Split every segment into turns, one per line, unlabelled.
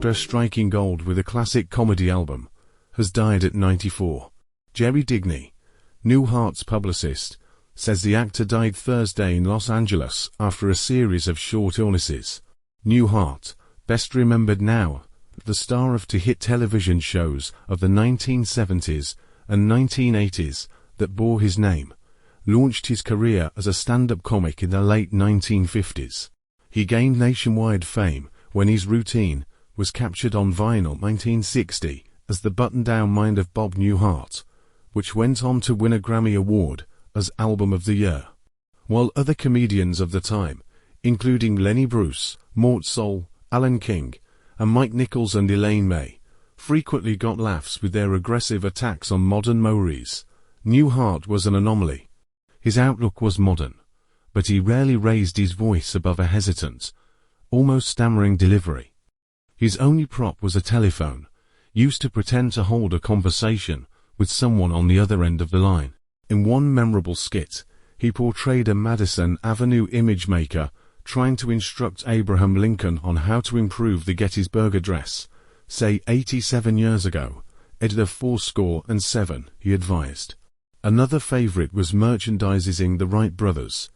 actor striking gold with a classic comedy album, has died at 94. Jerry Digney, Newhart's publicist, says the actor died Thursday in Los Angeles after a series of short illnesses. Newhart, best remembered now, the star of two hit television shows of the 1970s and 1980s that bore his name, launched his career as a stand-up comic in the late 1950s. He gained nationwide fame when his routine was captured on vinyl 1960 as The Button-Down Mind of Bob Newhart, which went on to win a Grammy Award as Album of the Year. While other comedians of the time, including Lenny Bruce, Mort Sahl, Alan King, and Mike Nichols and Elaine May, frequently got laughs with their aggressive attacks on modern Maoris, Newhart was an anomaly. His outlook was modern, but he rarely raised his voice above a hesitant, almost stammering delivery. His only prop was a telephone, used to pretend to hold a conversation with someone on the other end of the line. In one memorable skit, he portrayed a Madison Avenue image maker trying to instruct Abraham Lincoln on how to improve the Gettysburg Address. Say 87 years ago, editor 407, he advised. Another favorite was merchandising the Wright brothers,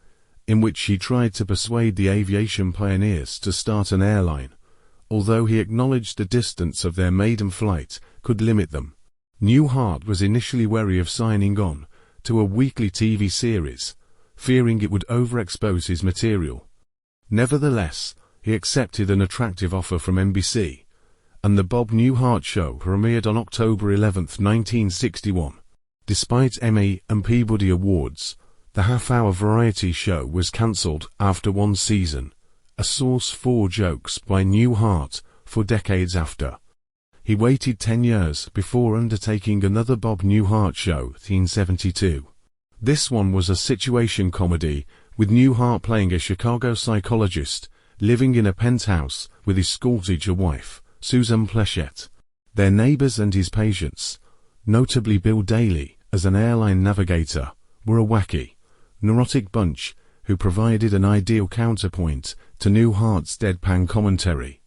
in which he tried to persuade the aviation pioneers to start an airline, although he acknowledged the distance of their maiden flight could limit them. Newhart was initially wary of signing on to a weekly TV series, fearing it would overexpose his material. Nevertheless, he accepted an attractive offer from NBC, and The Bob Newhart Show premiered on October 11, 1961. Despite Emmy and Peabody Awards, the half-hour variety show was cancelled after one season, a source for jokes by Newhart for decades after. He waited 10 years before undertaking another Bob Newhart Show, 1972. This one was a situation comedy, with Newhart playing a Chicago psychologist living in a penthouse with his schoolteacher wife, Susan Pleshette. Their neighbors and his patients, notably Bill Daly as an airline navigator, were a wacky, neurotic bunch who provided an ideal counterpoint to Newhart's deadpan commentary.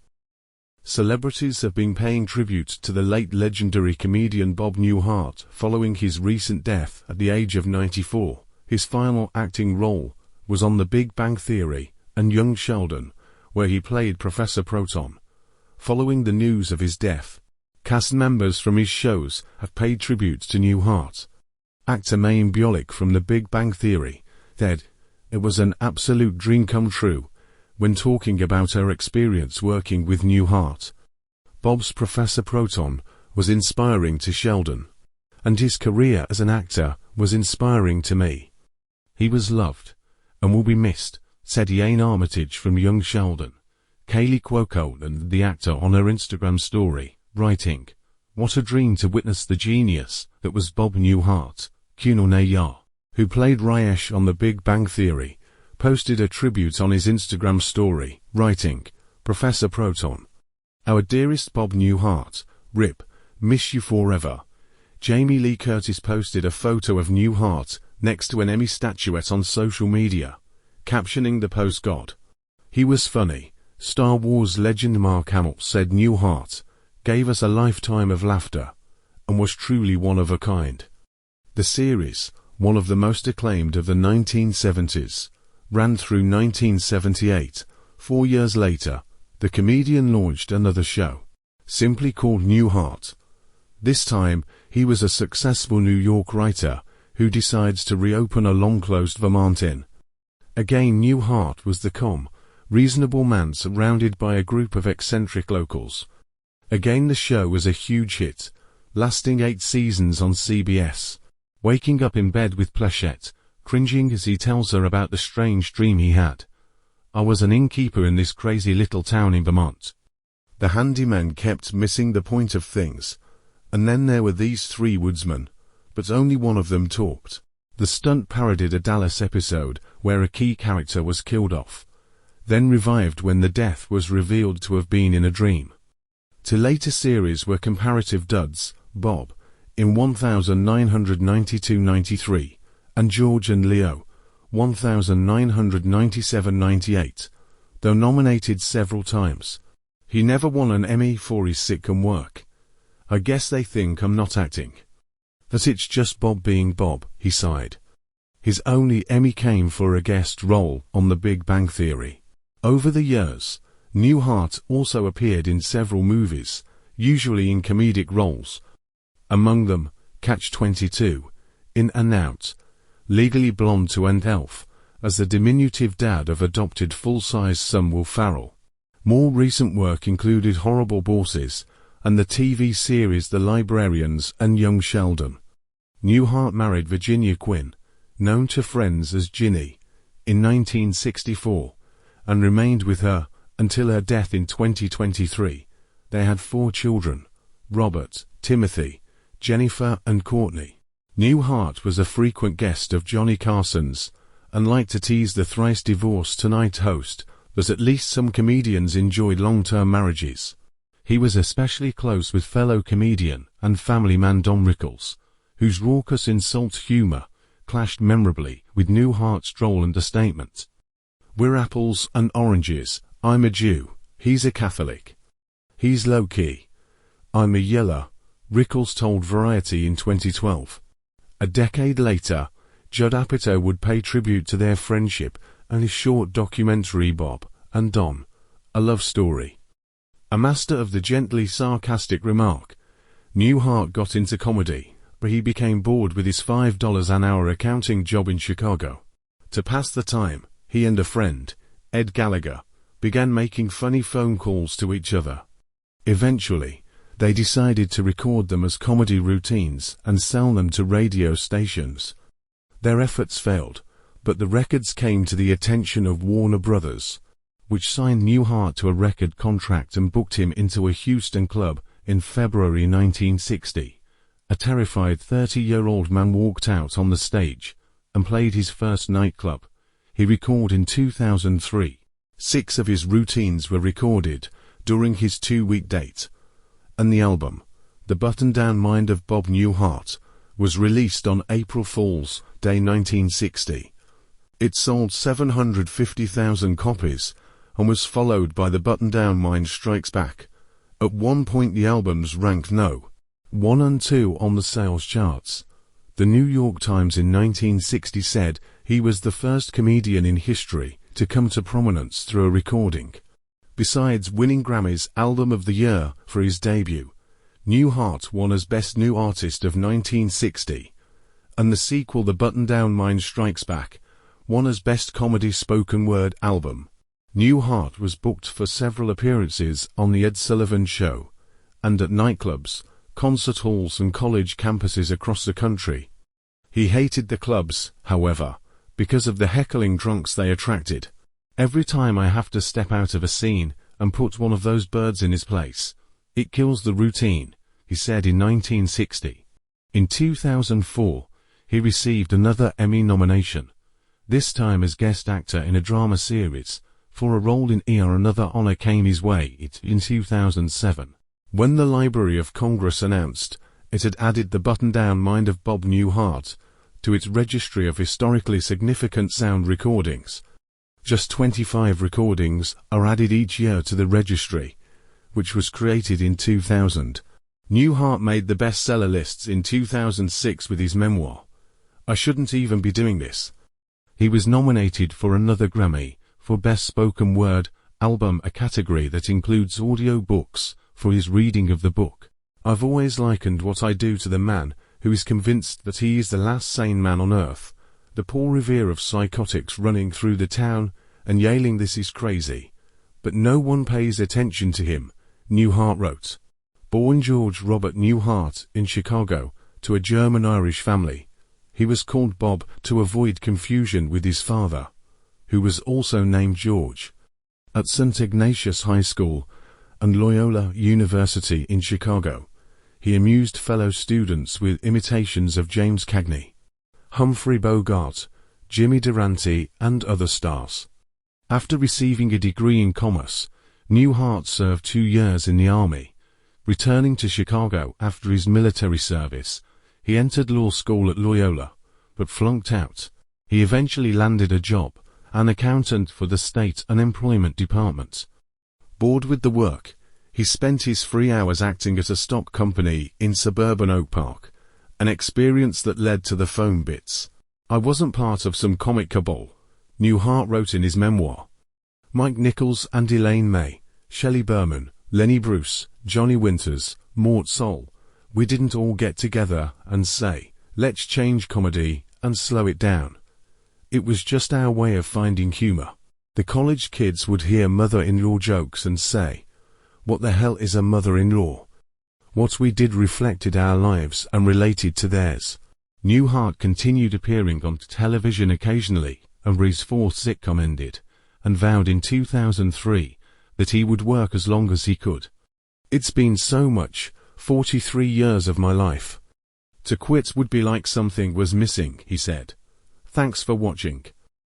Celebrities have been paying tribute to the late legendary comedian Bob Newhart following his recent death at the age of 94. His final acting role was on The Big Bang Theory and Young Sheldon, where he played Professor Proton. Following the news of his death, cast members from his shows have paid tribute to Newhart. Actor Mayim Bialik from The Big Bang Theory said, "It was an absolute dream come true," when talking about her experience working with Newhart. Bob's Professor Proton was inspiring to Sheldon, and his career as an actor was inspiring to me. He was loved, and will be missed, said Ian Armitage from Young Sheldon. Kaylee Cuoco and the actor on her Instagram story, writing, "What a dream to witness the genius that was Bob Newhart." Kunal Nayyar, who played Rayesh on The Big Bang Theory, posted a tribute on his Instagram story, writing, "Professor Proton. Our dearest Bob Newhart, RIP, miss you forever." Jamie Lee Curtis posted a photo of Newhart next to an Emmy statuette on social media, captioning the post, "God. He was funny." Star Wars legend Mark Hamill said Newhart gave us a lifetime of laughter and was truly one of a kind. The series, one of the most acclaimed of the 1970s, ran through 1978. 4 years later, the comedian launched another show, simply called Newhart. This time, he was a successful New York writer who decides to reopen a long-closed Vermont inn. Again, Newhart was the calm, reasonable man surrounded by a group of eccentric locals. Again, the show was a huge hit, lasting 8 seasons on CBS. Waking up in bed with Pleshette, cringing as he tells her about the strange dream he had. "I was an innkeeper in this crazy little town in Vermont. The handyman kept missing the point of things, and then there were these 3 woodsmen, but only one of them talked." The stunt parodied a Dallas episode where a key character was killed off, then revived when the death was revealed to have been in a dream. Two later series were comparative duds, Bob, in 1992-93, and George and Leo, 1997-98, though nominated several times. He never won an Emmy for his sitcom work. I guess they think I'm not acting. That it's just Bob being Bob, he sighed. His only Emmy came for a guest role on The Big Bang Theory. Over the years, Newhart also appeared in several movies, usually in comedic roles. Among them, Catch-22, In and Out, Legally Blonde 2 and Elf, as the diminutive dad of adopted full-size son Will Ferrell. More recent work included Horrible Bosses and the TV series The Librarians and Young Sheldon. Newhart married Virginia Quinn, known to friends as Ginny, in 1964, and remained with her until her death in 2023. They had 4 children: Robert, Timothy, Jennifer and Courtney. Newhart was a frequent guest of Johnny Carson's and liked to tease the thrice-divorced Tonight host that at least some comedians enjoyed long-term marriages. He was especially close with fellow comedian and family man Don Rickles, whose raucous insult humor clashed memorably with Newhart's droll understatement. "We're apples and oranges. I'm a Jew. He's a Catholic. He's low-key. I'm a yeller," Rickles told Variety in 2012. A decade later, Judd Apatow would pay tribute to their friendship and his short documentary Bob and Don, A Love Story. A master of the gently sarcastic remark, Newhart got into comedy, but he became bored with his $5 an hour accounting job in Chicago. To pass the time, he and a friend, Ed Gallagher, began making funny phone calls to each other. Eventually, they decided to record them as comedy routines and sell them to radio stations. Their efforts failed, but the records came to the attention of Warner Brothers, which signed Newhart to a record contract and booked him into a Houston club in February 1960. A terrified 30-year-old man walked out on the stage and played his first nightclub. He recorded in 2003. 6 of his routines were recorded during his 2-week date, and the album, The Button-Down Mind of Bob Newhart, was released on April Fool's Day 1960. It sold 750,000 copies and was followed by The Button-Down Mind Strikes Back. At one point the albums ranked No. 1 and 2 on the sales charts. The New York Times in 1960 said he was the first comedian in history to come to prominence through a recording. Besides winning Grammy's Album of the Year for his debut, Newhart won as Best New Artist of 1960, and the sequel The Button-Down Mind Strikes Back won as Best Comedy Spoken Word Album. Newhart was booked for several appearances on The Ed Sullivan Show, and at nightclubs, concert halls and college campuses across the country. He hated the clubs, however, because of the heckling drunks they attracted. "Every time I have to step out of a scene and put one of those birds in his place, it kills the routine," he said in 1960. In 2004, he received another Emmy nomination, this time as guest actor in a drama series, for a role in Another Honor Came His Way in 2007. When the Library of Congress announced it had added The Button-Down Mind of Bob Newhart to its registry of historically significant sound recordings, just 25 recordings are added each year to the registry, which was created in 2000. Newhart made the bestseller lists in 2006 with his memoir, I Shouldn't Even Be Doing This. He was nominated for another Grammy for Best Spoken Word Album, a category that includes audio books, for his reading of the book. "I've always likened what I do to the man who is convinced that he is the last sane man on earth, the Paul Revere of psychotics running through the town and yelling this is crazy. But no one pays attention to him," Newhart wrote. Born George Robert Newhart in Chicago to a German-Irish family, he was called Bob to avoid confusion with his father, who was also named George. At St. Ignatius High School and Loyola University in Chicago, he amused fellow students with imitations of James Cagney, Humphrey Bogart, Jimmy Durante, and other stars. After receiving a degree in commerce, Newhart served 2 years in the Army. Returning to Chicago after his military service, he entered law school at Loyola, but flunked out. He eventually landed a job, an accountant for the state unemployment department. Bored with the work, He spent his free hours acting at a stock company in suburban Oak Park, an experience that led to the phone bits. I wasn't part of some comic cabal, Newhart wrote in his memoir. Mike Nichols and Elaine May, Shelley Berman, Lenny Bruce, Johnny Winters, Mort Sahl, we didn't all get together and say, let's change comedy and slow it down. It was just our way of finding humor. The college kids would hear mother-in-law jokes and say, what the hell is a mother-in-law? What we did reflected our lives and related to theirs. Newhart continued appearing on television occasionally, and his fourth sitcom ended, and vowed in 2003 that he would work as long as he could. It's been so much, 43 years of my life. To quit would be like something was missing, he said. Thanks for watching.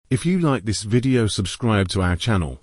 If you like this video, subscribe to our channel.